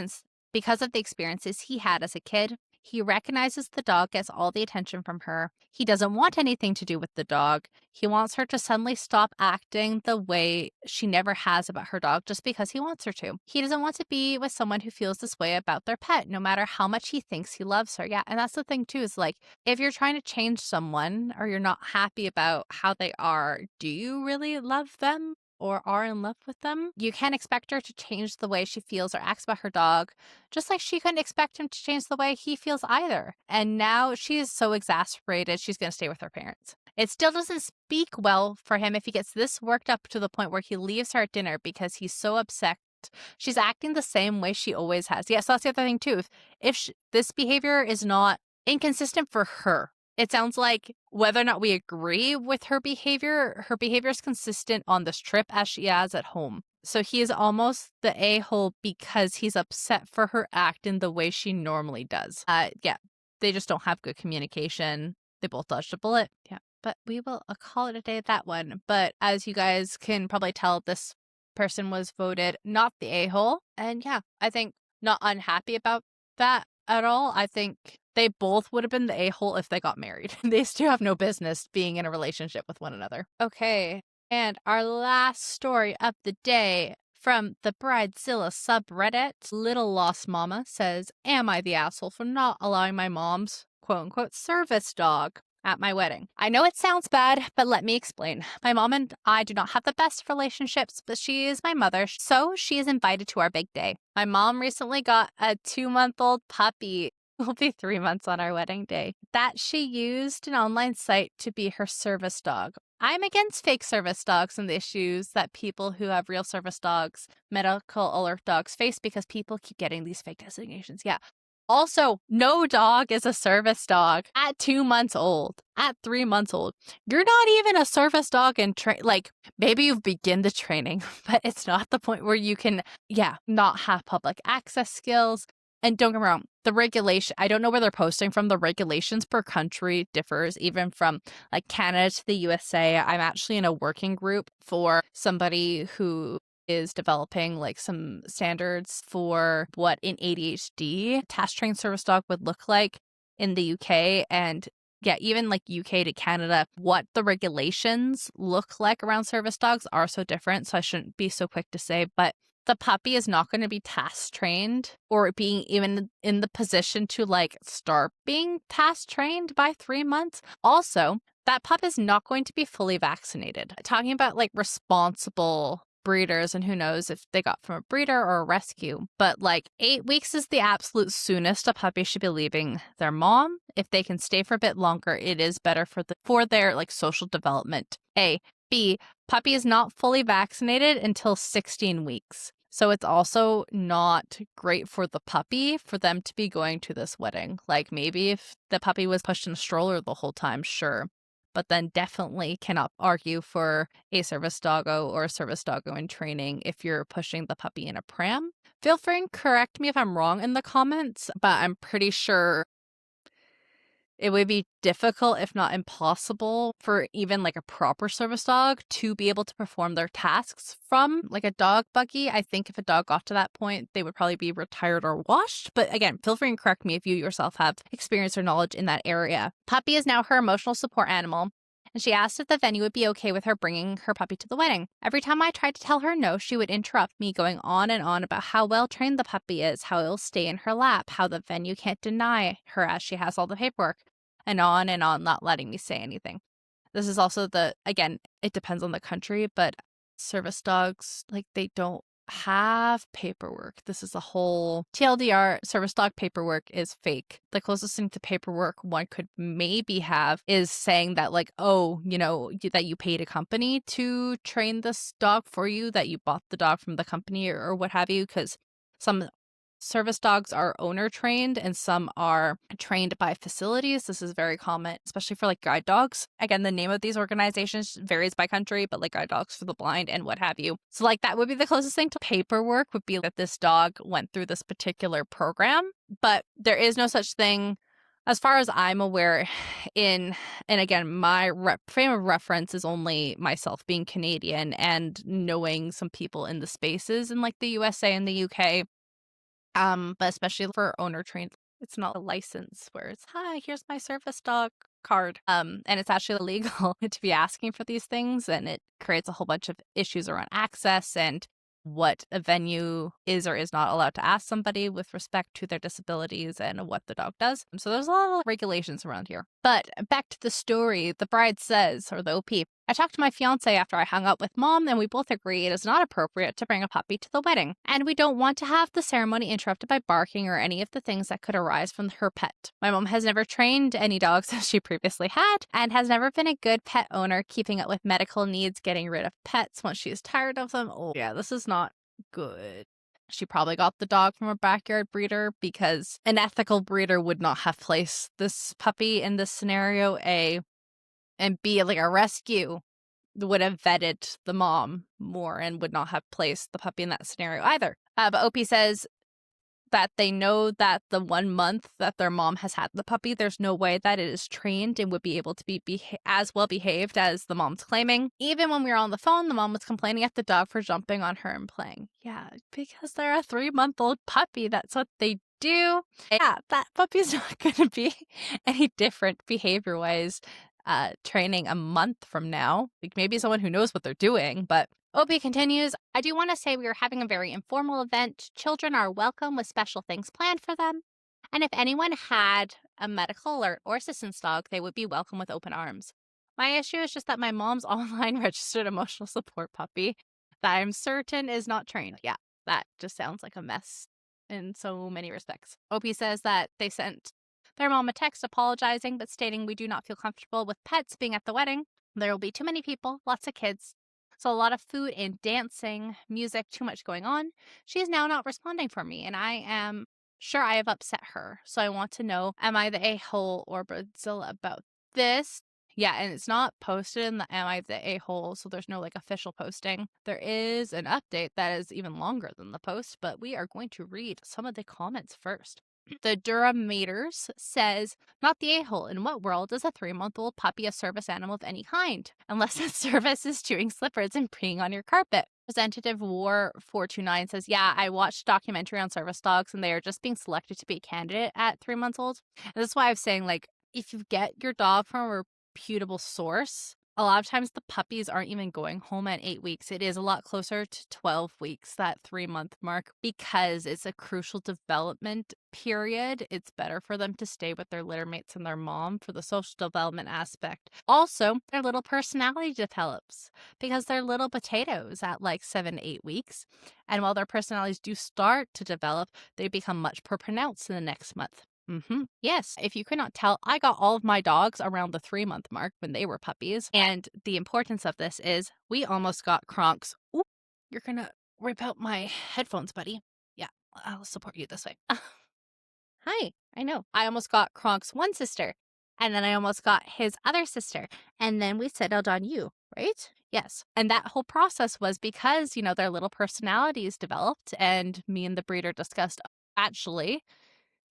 because of the experiences he had as a kid. He recognizes the dog gets all the attention from her. He doesn't want anything to do with the dog. He wants her to suddenly stop acting the way she never has about her dog just because he wants her to. He doesn't want to be with someone who feels this way about their pet, no matter how much he thinks he loves her. Yeah, and that's the thing too, is like, if you're trying to change someone or you're not happy about how they are, do you really love them? Or are in love with them? You can't expect her to change the way she feels or acts about her dog, just like she couldn't expect him to change the way he feels either. And now she is so exasperated, she's going to stay with her parents. It still doesn't speak well for him if he gets this worked up to the point where he leaves her at dinner because he's so upset. She's acting the same way she always has. Yeah, so that's the other thing too. If this behavior is not inconsistent for her, it sounds like whether or not we agree with her behavior is consistent on this trip as she is at home. So he is almost the a-hole because he's upset for her acting the way she normally does. Yeah, they just don't have good communication. They both dodged a bullet. Yeah, but we will call it a day at that one. But as you guys can probably tell, this person was voted not the a-hole. And yeah, I think not unhappy about that at all. I think they both would have been the a-hole if they got married. They still have no business being in a relationship with one another. Okay, and our last story of the day from the Bridezillas subreddit. Little Lost Mama says, am I the asshole for not allowing my mom's quote-unquote service dog at my wedding? I know it sounds bad, but let me explain. My mom and I do not have the best relationships, but she is my mother, so she is invited to our big day. My mom recently got a 2-month-old puppy. Will be 3 months on our wedding day, that she used an online site to be her service dog. I'm against fake service dogs and the issues that people who have real service dogs, medical alert dogs, face because people keep getting these fake designations. Yeah. Also, no dog is a service dog at 2 months old, at 3 months old. You're not even a service dog in like, maybe you've begin the training, but it's not the point where you can, not have public access skills. And don't get me wrong, the regulation, I don't know where they're posting from. The regulations per country differs, even from like Canada to the USA. I'm actually in a working group for somebody who is developing like some standards for what an ADHD task trained service dog would look like in the UK. And yeah, even like UK to Canada, what the regulations look like around service dogs are so different. So I shouldn't be so quick to say, but the puppy is not going to be task trained or being even in the position to like start being task trained by 3 months. Also, that pup is not going to be fully vaccinated. Talking about like responsible breeders, and who knows if they got from a breeder or a rescue, but like 8 weeks is the absolute soonest a puppy should be leaving their mom. If they can stay for a bit longer, it is better for their like social development. A. B. Puppy is not fully vaccinated until 16 weeks. So it's also not great for the puppy for them to be going to this wedding. Like maybe if the puppy was pushed in a stroller the whole time, sure. But then definitely cannot argue for a service doggo or a service doggo in training if you're pushing the puppy in a pram. Feel free and correct me if I'm wrong in the comments, but I'm pretty sure it would be difficult, if not impossible, for even like a proper service dog to be able to perform their tasks from like a dog buggy. I think if a dog got to that point, they would probably be retired or washed. But again, feel free and correct me if you yourself have experience or knowledge in that area. Puppy is now her emotional support animal, and she asked if the venue would be okay with her bringing her puppy to the wedding. Every time I tried to tell her no, she would interrupt me, going on and on about how well trained the puppy is, how it'll stay in her lap, how the venue can't deny her as she has all the paperwork, and on, not letting me say anything. This is also again, it depends on the country, but service dogs, like, they don't have paperwork. This is a whole TLDR. Service dog paperwork is fake. The closest thing to paperwork one could maybe have is saying that like, oh, that you paid a company to train this dog for you, that you bought the dog from the company or what have you, because some service dogs are owner trained and some are trained by facilities. This is very common, especially for like guide dogs. Again, the name of these organizations varies by country, but like guide dogs for the blind and what have you. So like that would be the closest thing to paperwork, would be that this dog went through this particular program. But there is no such thing, as far as I'm aware, and again, my frame of reference is only myself being Canadian and knowing some people in the spaces in like the USA and the UK. But especially for owner trained It's not a license where it's, hi, here's my service dog card. And it's actually illegal to be asking for these things. And it creates a whole bunch of issues around access and what a venue is or is not allowed to ask somebody with respect to their disabilities and what the dog does. So there's a lot of regulations around here. But back to the story, the bride says, or the OP, I talked to my fiance after I hung out with mom, and we both agree it is not appropriate to bring a puppy to the wedding. And we don't want to have the ceremony interrupted by barking or any of the things that could arise from her pet. My mom has never trained any dogs as she previously had, and has never been a good pet owner, keeping up with medical needs, getting rid of pets once she is tired of them. Oh, yeah, this is not good. She probably got the dog from a backyard breeder because an ethical breeder would not have placed this puppy in this scenario, A, and B, like a rescue would have vetted the mom more and would not have placed the puppy in that scenario either. But OP says that they know that the 1 month that their mom has had the puppy, there's no way that it is trained and would be able to be as well behaved as the mom's claiming. Even when we were on the phone, the mom was complaining at the dog for jumping on her and playing. Yeah, because they're a 3-month-old puppy. That's what they do. Yeah, that puppy's not going to be any different behavior-wise training a month from now. Like maybe someone who knows what they're doing, but Obi continues, I do want to say we are having a very informal event. Children are welcome with special things planned for them. And if anyone had a medical alert or assistance dog, they would be welcome with open arms. My issue is just that my mom's online registered emotional support puppy that I'm certain is not trained. Yeah, that just sounds like a mess in so many respects. Opie says that they sent their mom a text apologizing but stating we do not feel comfortable with pets being at the wedding. There will be too many people, lots of kids. So a lot of food and dancing, music, too much going on. She is now not responding for me, and I am sure I have upset her. So I want to know, am I the a-hole or bridezilla about this? Yeah, and it's not posted in the Am I the A-hole, so there's no like official posting. There is an update that is even longer than the post, but we are going to read some of the comments first. The Duramators says, not the a-hole. In what world is a 3-month-old puppy a service animal of any kind? Unless its service is chewing slippers and peeing on your carpet. Representative War 429 says, yeah, I watched a documentary on service dogs and they are just being selected to be a candidate at 3 months old. And that's why I'm saying, like, if you get your dog from a reputable source, a lot of times the puppies aren't even going home at 8 weeks. It is a lot closer to 12 weeks, that 3-month mark, because it's a crucial development period. It's better for them to stay with their litter mates and their mom for the social development aspect. Also, their little personality develops because they're little potatoes at like 7 8 weeks. And while their personalities do start to develop, they become much more pronounced in the next month. Yes, if you could not tell, I got all of my dogs around the 3-month mark when they were puppies. And the importance of this is we almost got Kronks. Ooh, you're gonna rip out my headphones, buddy. Yeah, I'll support you this way. Hi, I know. I almost got Kronk's one sister, and then I almost got his other sister, and then we settled on you, right? Yes. And that whole process was because, their little personalities developed, and me and the breeder discussed, actually,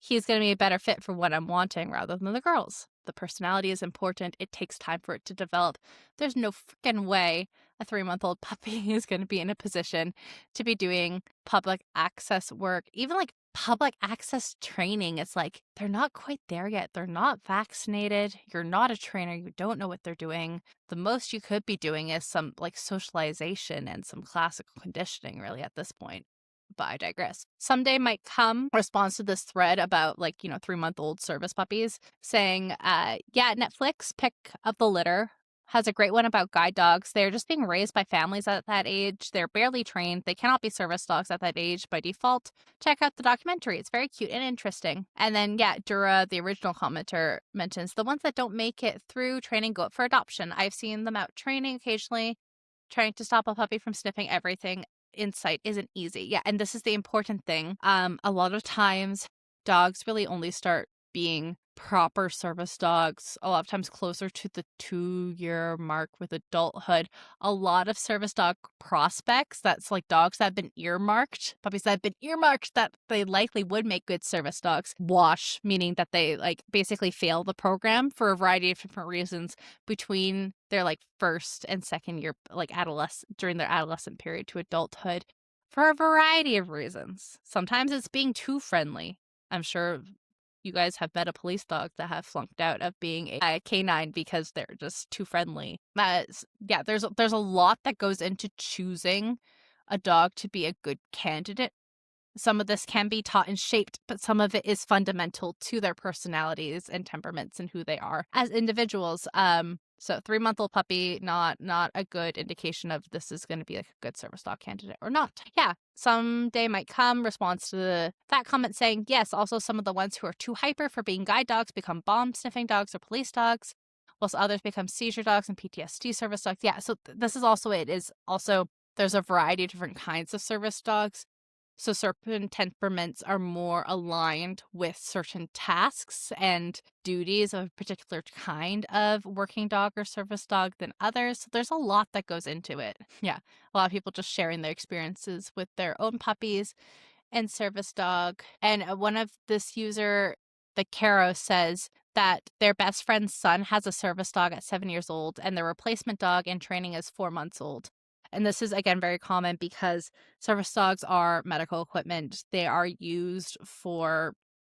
he's going to be a better fit for what I'm wanting rather than the girls. The personality is important. It takes time for it to develop. There's no freaking way a 3-month-old puppy is going to be in a position to be doing public access work, even like public access training. It's like they're not quite there yet. They're not vaccinated. You're not a trainer. You don't know what they're doing. The most you could be doing is some like socialization and some classical conditioning, really, at this point. But I digress. Someday might come response to this thread about 3-month-old service puppies saying, yeah, Netflix pick of the litter has a great one about guide dogs. They're just being raised by families at that age. They're barely trained. They cannot be service dogs at that age by default. Check out the documentary. It's very cute and interesting. And then, yeah, Dura, the original commenter, mentions the ones that don't make it through training go up for adoption. I've seen them out training occasionally. Trying to stop a puppy from sniffing everything in sight isn't easy. Yeah, and this is the important thing. A lot of times dogs really only start being proper service dogs a lot of times closer to the 2-year mark with adulthood. A lot of service dog prospects, that's like dogs that have been earmarked, puppies that have been earmarked that they likely would make good service dogs, wash, meaning that they like basically fail the program for a variety of different reasons between their like first and second year, like during their adolescent period to adulthood, for a variety of reasons. Sometimes it's being too friendly. I'm sure you guys have met a police dog that have flunked out of being a canine because they're just too friendly. Yeah, there's a lot that goes into choosing a dog to be a good candidate. Some of this can be taught and shaped, but some of it is fundamental to their personalities and temperaments and who they are as individuals. So 3-month-old puppy, not a good indication of this is going to be like a good service dog candidate or not. Yeah, someday might come response to that comment saying, yes, also some of the ones who are too hyper for being guide dogs become bomb sniffing dogs or police dogs, whilst others become seizure dogs and PTSD service dogs. Yeah, so this is also, it is also, there's a variety of different kinds of service dogs. So certain temperaments are more aligned with certain tasks and duties of a particular kind of working dog or service dog than others. So there's a lot that goes into it. Yeah, a lot of people just sharing their experiences with their own puppies and service dog. And one of this user, the Caro, says that their best friend's son has a service dog at 7 years old and their replacement dog in training is 4 months old. And this is, again, very common because service dogs are medical equipment. They are used for,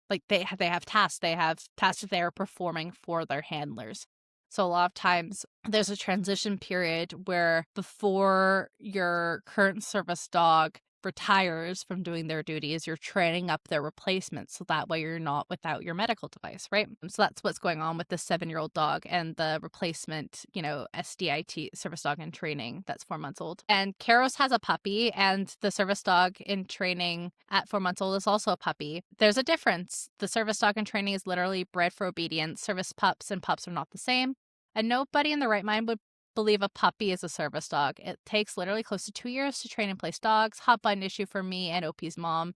like, they have tasks. They have tasks that they are performing for their handlers. So a lot of times there's a transition period where before your current service dog retires from doing their duties, you're training up their replacements so that way you're not without your medical device, right? So that's what's going on with the 7-year-old dog and the replacement, SDIT service dog in training that's 4 months old. And Karos has a puppy, and the service dog in training at 4 months old is also a puppy. There's a difference. The service dog in training is literally bred for obedience. Service pups and pups are not the same. And nobody in the right mind would believe a puppy is a service dog. It takes literally close to 2 years to train and place dogs. Hot button issue for me and OP's mom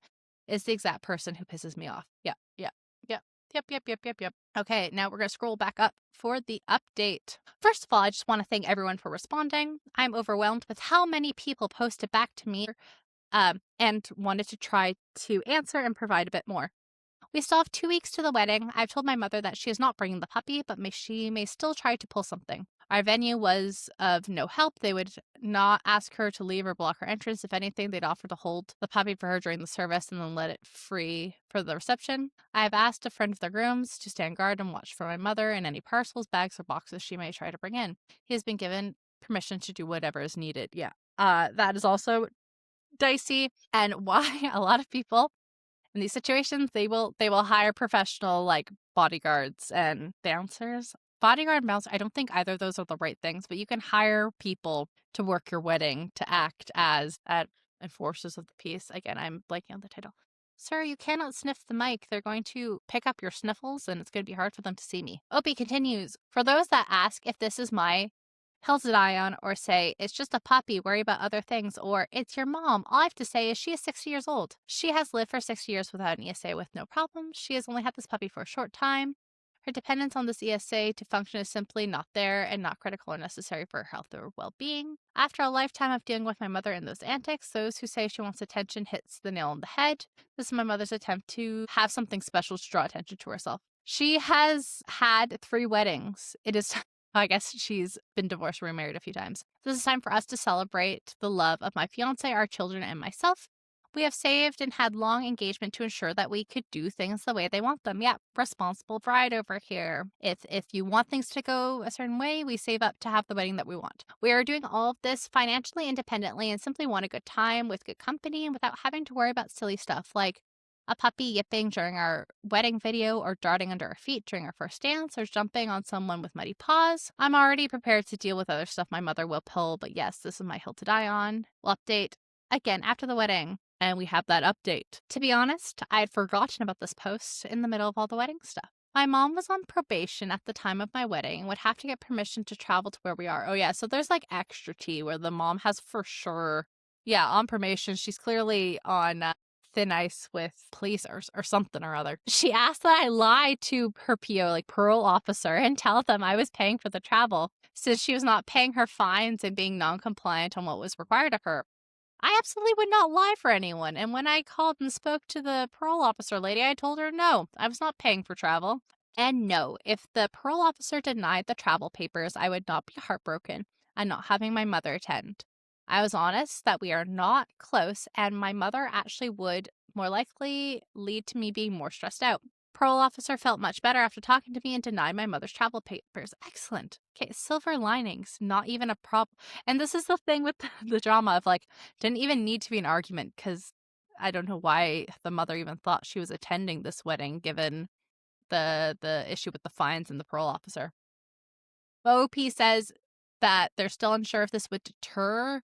is the exact person who pisses me off. Yep. Okay, now we're going to scroll back up for the update. First of all, I just want to thank everyone for responding. I'm overwhelmed with how many people posted back to me and wanted to try to answer and provide a bit more. We still have 2 weeks to the wedding. I've told my mother that she is not bringing the puppy, but she may still try to pull something. Our venue was of no help. They would not ask her to leave or block her entrance. If anything, they'd offer to hold the puppy for her during the service and then let it free for the reception. I have asked a friend of the groom's to stand guard and watch for my mother and any parcels, bags, or boxes she may try to bring in. He has been given permission to do whatever is needed. Yeah. That is also dicey, and why a lot of people in these situations, they will hire professional, like, bodyguards and bouncers. Bodyguard and bouncer, I don't think either of those are the right things, but you can hire people to work your wedding to act as enforcers of the peace. Again, I'm blanking on the title. Sir, you cannot sniff the mic. They're going to pick up your sniffles, and it's going to be hard for them to see me. Opie continues. For those that ask if this is my hill to die on, or say, it's just a puppy, worry about other things, or it's your mom, all I have to say is she is 60 years old. She has lived for 6 years without an ESA with no problems. She has only had this puppy for a short time. Her dependence on this ESA to function is simply not there and not critical or necessary for her health or well-being. After a lifetime of dealing with my mother and those antics, those who say she wants attention hits the nail on the head. This is my mother's attempt to have something special to draw attention to herself. She has had 3 weddings. It is I guess she's been divorced or remarried a few times. This is time for us to celebrate the love of my fiance, our children, and myself. We have saved and had long engagement to ensure that we could do things the way they want them. Yeah, responsible bride over here. If you want things to go a certain way, we save up to have the wedding that we want. We are doing all of this financially independently and simply want a good time with good company and without having to worry about silly stuff like a puppy yipping during our wedding video, or darting under our feet during our first dance, or jumping on someone with muddy paws. I'm already prepared to deal with other stuff my mother will pull, but yes, this is my hill to die on. We'll update again after the wedding, and we have that update. To be honest, I had forgotten about this post in the middle of all the wedding stuff. My mom was on probation at the time of my wedding and would have to get permission to travel to where we are. Oh yeah, so there's like extra tea where the mom has for sure, yeah, on probation. She's clearly on thin ice with police or something or other. She asked that I lie to her PO, like parole officer, and tell them I was paying for the travel since she was not paying her fines and being non-compliant on what was required of her. I absolutely would not lie for anyone, and when I called and spoke to the parole officer lady, I told her no, I was not paying for travel. And no, if the parole officer denied the travel papers, I would not be heartbroken and not having my mother attend. I was honest that we are not close, and my mother actually would more likely lead to me being more stressed out. Parole officer felt much better after talking to me and denied my mother's travel papers. Excellent. Okay, silver linings, not even a problem. And this is the thing with the drama of like, didn't even need to be an argument because I don't know why the mother even thought she was attending this wedding given the issue with the fines and the parole officer. OP says that they're still unsure if this would deter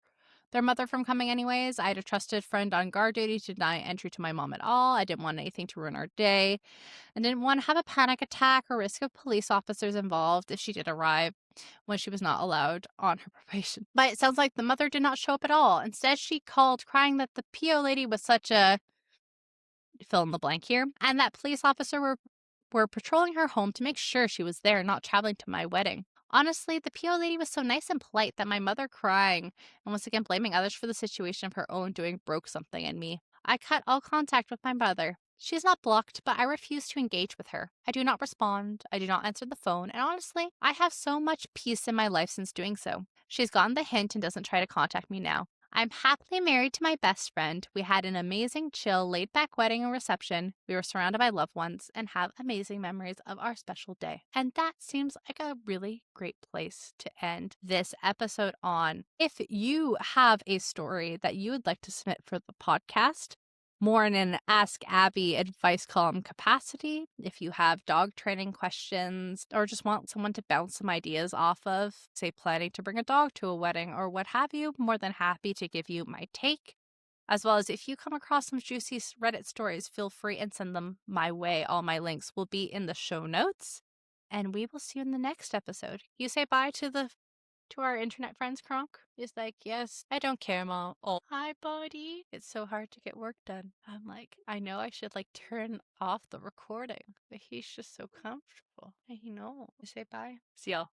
their mother from coming anyways. I had a trusted friend on guard duty to deny entry to my mom at all. I didn't want anything to ruin our day. I didn't want to have a panic attack or risk of police officers involved if she did arrive when she was not allowed on her probation. But it sounds like the mother did not show up at all. Instead, she called crying that the PO lady was such a fill in the blank here, and that police officer were patrolling her home to make sure she was there, not traveling to my wedding. Honestly, the PO lady was so nice and polite that my mother crying and once again blaming others for the situation of her own doing broke something in me. I cut all contact with my mother. She is not blocked, but I refuse to engage with her. I do not respond. I do not answer the phone, and honestly, I have so much peace in my life since doing so. She's gotten the hint and doesn't try to contact me now. I'm happily married to my best friend. We had an amazing, chill, laid back wedding and reception. We were surrounded by loved ones and have amazing memories of our special day. And that seems like a really great place to end this episode on. If you have a story that you would like to submit for the podcast, more in an Ask Abby advice column capacity, if you have dog training questions or just want someone to bounce some ideas off of, say planning to bring a dog to a wedding or what have you, more than happy to give you my take. As well as if you come across some juicy Reddit stories, feel free and send them my way. All my links will be in the show notes. And we will see you in the next episode. You say bye to our internet friends, Kronk? He's like, yes, I don't care, Mom. Oh, hi, buddy. It's so hard to get work done. I'm like, I know I should like turn off the recording, but he's just so comfortable. I know. You say bye. See y'all.